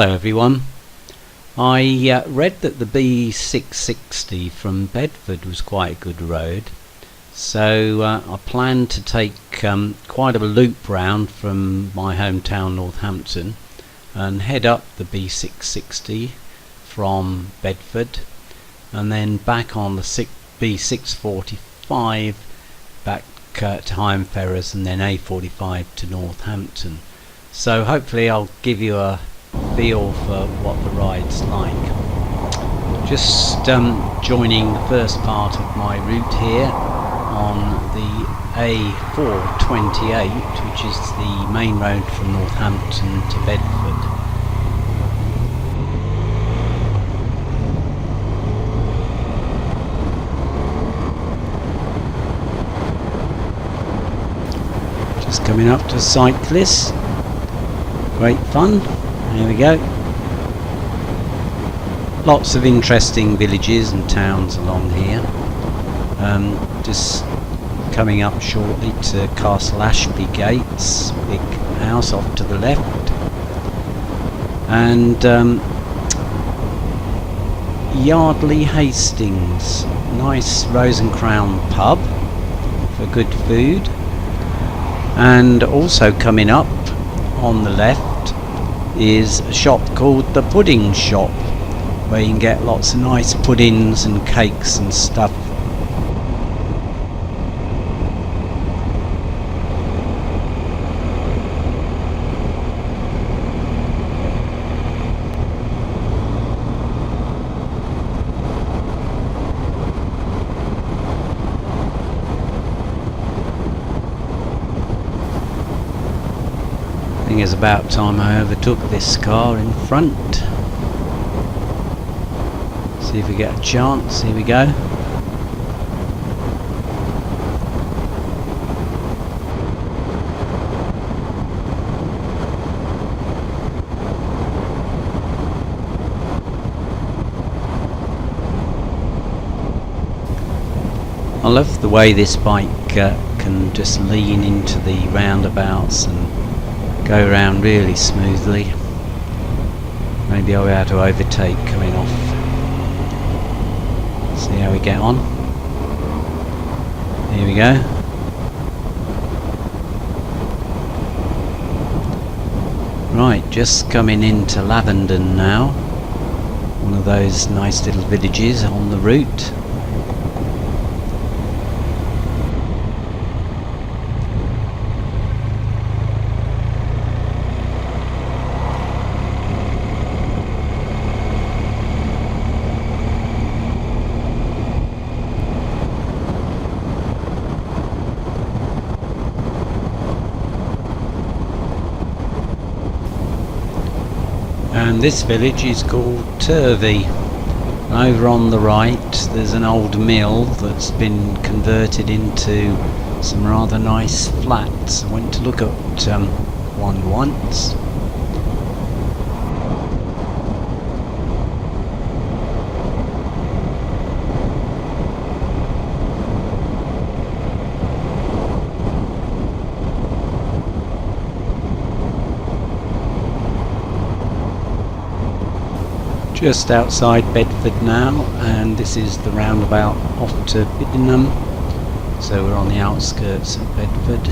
Hello everyone. I read that the B660 from Bedford was quite a good road, so I plan to take quite a loop round from my hometown Northampton and head up the B660 from Bedford and then back on the B645 back to Hyam Ferrers and then A45 to Northampton. So hopefully I'll give you a feel for what the ride's like. Just joining the first part of my route here on the A428, which is the main road from Northampton to Bedford. Just coming up to cyclists. Great fun. There we go. Lots of interesting villages and towns along here. Just coming up shortly to Castle Ashby Gates, big house off to the left, and Yardley Hastings, nice Rose and Crown pub for good food. And also coming up on the left is a shop called the Pudding Shop, where you can get lots of nice puddings and cakes and stuff. I think it's about time I overtook this car in front. See if we get a chance. Here we go. I love the way this bike can just lean into the roundabouts and go around really smoothly. Maybe I'll be able to overtake coming off. See how we get on. Here we go. Right, just coming into Lavenden now. One of those nice little villages on the route. And this village is called Turvey. Over on the right there's an old mill that's been converted into some rather nice flats. I went to look at one once. Just outside Bedford now, and this is the roundabout off to Biddenham, so we're on the outskirts of Bedford.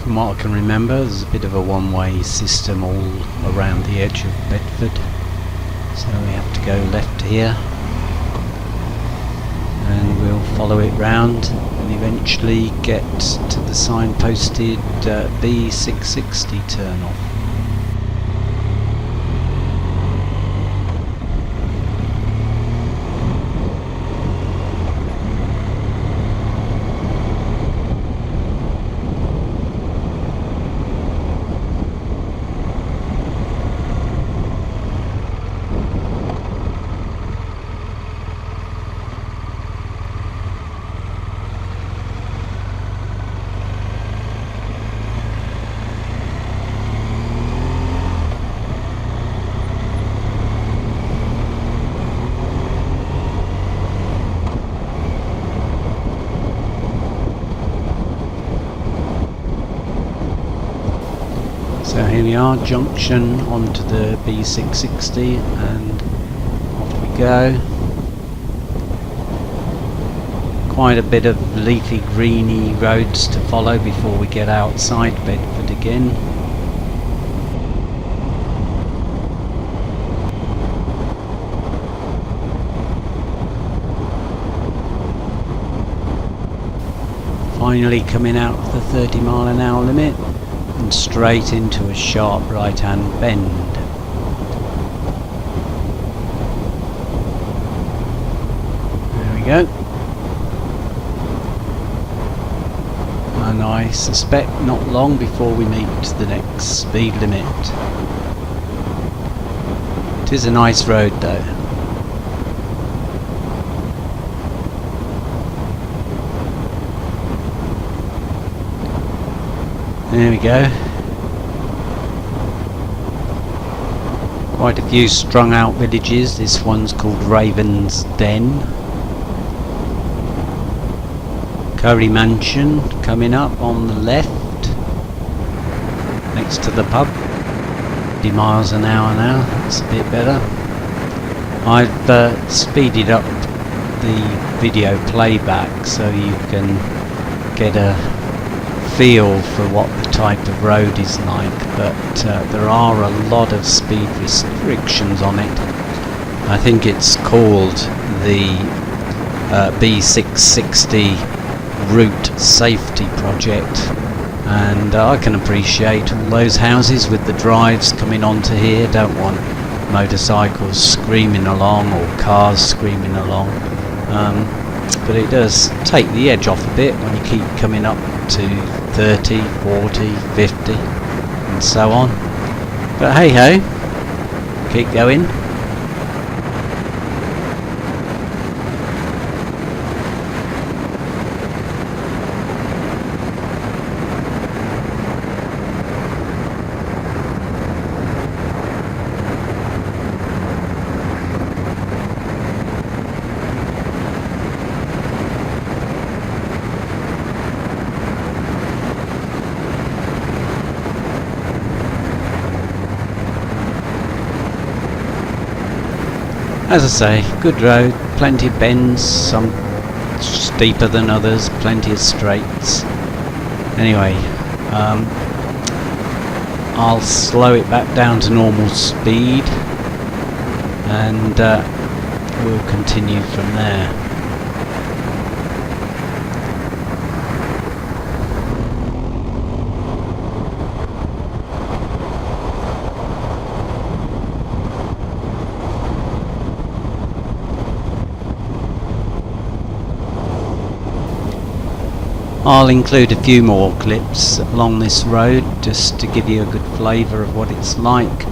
From what I can remember, there's a bit of a one-way system all around the edge of Bedford. So we have to go left here and we'll follow it round and eventually get to the signposted B660 turn off. So here we are, junction onto the B660, and off we go. Quite a bit of leafy greeny roads to follow before we get outside Bedford again. Finally coming out of the 30-mile-an-hour limit and straight into a sharp right-hand bend. There we go. And I suspect not long before we meet the next speed limit. It is a nice road though. There we go. Quite a few strung out villages. This one's called Raven's Den. Curry Mansion coming up on the left, next to the pub. 50 miles an hour now, that's a bit better. I've speeded up the video playback so you can get a feel for what the type of road is like, but there are a lot of speed restrictions on it. I think it's called the B660 Route Safety Project, and I can appreciate all those houses with the drives coming onto here don't want motorcycles screaming along or cars screaming along, but it does take the edge off a bit when you keep coming up to 30, 40, 50 and so on. But hey ho, keep going. As I say, good road, plenty of bends, some steeper than others, plenty of straights. Anyway, I'll slow it back down to normal speed and we'll continue from there. I'll include a few more clips along this road just to give you a good flavour of what it's like,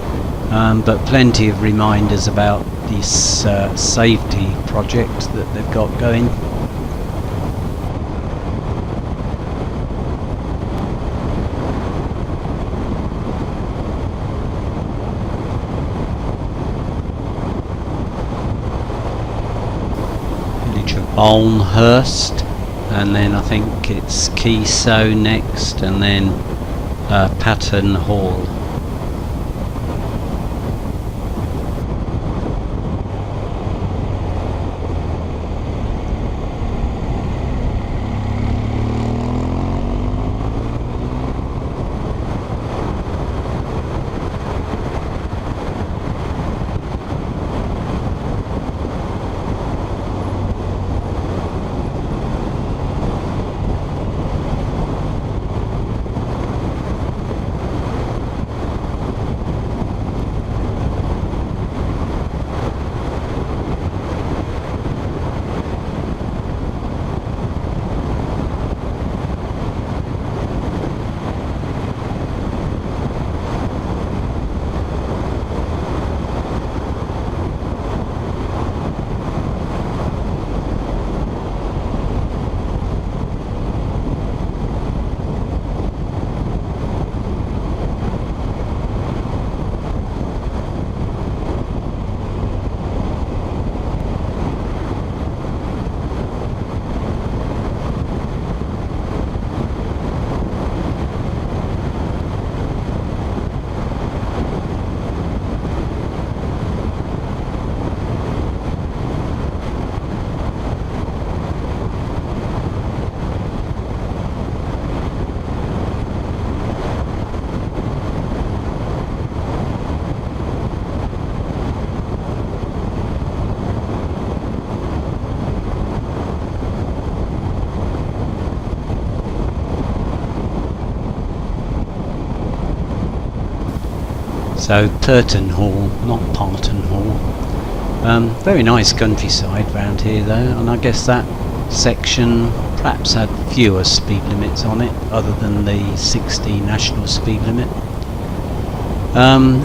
but plenty of reminders about this safety project that they've got going. Village of Balnhurst. And then I think it's Keeso next, and then Pattern Hall. So Turton Hall, not Parton Hall. Very nice countryside round here though, and I guess that section perhaps had fewer speed limits on it other than the 60 national speed limit.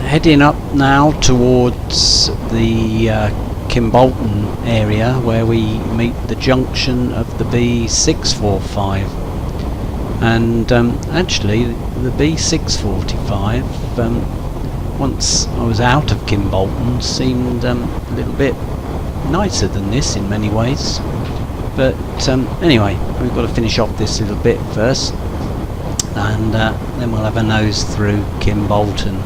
Heading up now towards the Kimbolton area where we meet the junction of the B645, and actually the B645 once I was out of Kimbolton seemed a little bit nicer than this in many ways, but anyway, we've got to finish off this little bit first, and then we'll have a nose through Kimbolton.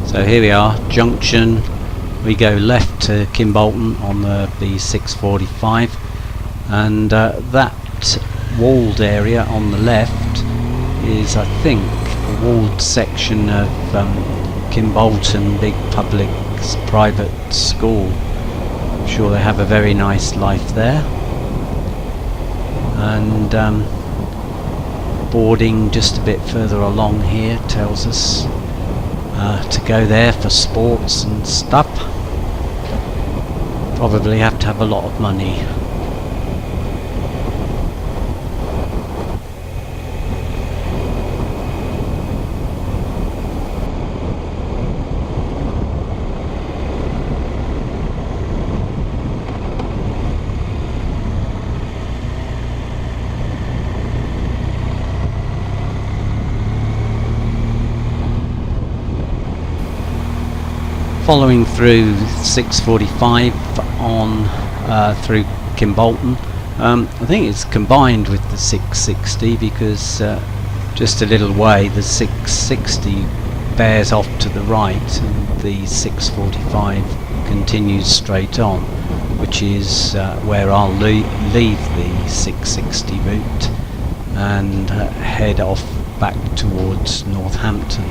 So here we are, junction. We go left to Kimbolton on the B645, and that walled area on the left is, I think, a walled section of Kimbolton big public private school. I'm sure they have a very nice life there. And boarding just a bit further along here tells us to go there for sports and stuff. Probably have to have a lot of money. Following through 645 on through Kimbolton, I think it's combined with the 660 because just a little way the 660 bears off to the right and the 645 continues straight on, which is where I'll leave the 660 route and head off back towards Northampton.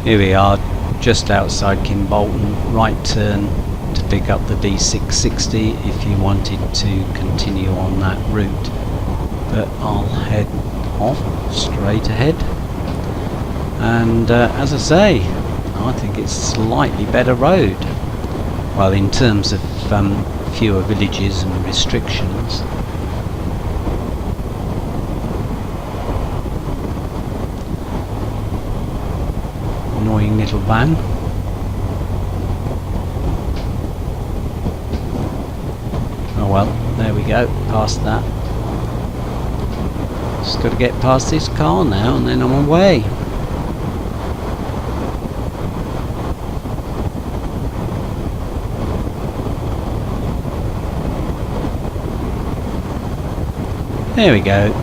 Here we are, just outside Kimbolton, right turn to pick up the B660 if you wanted to continue on that route. But I'll head off straight ahead. And as I say, I think it's a slightly better road. Well, in terms of fewer villages and restrictions. Annoying little van. Oh well, there we go, past that. Just got to get past this car now and then I'm away. There we go.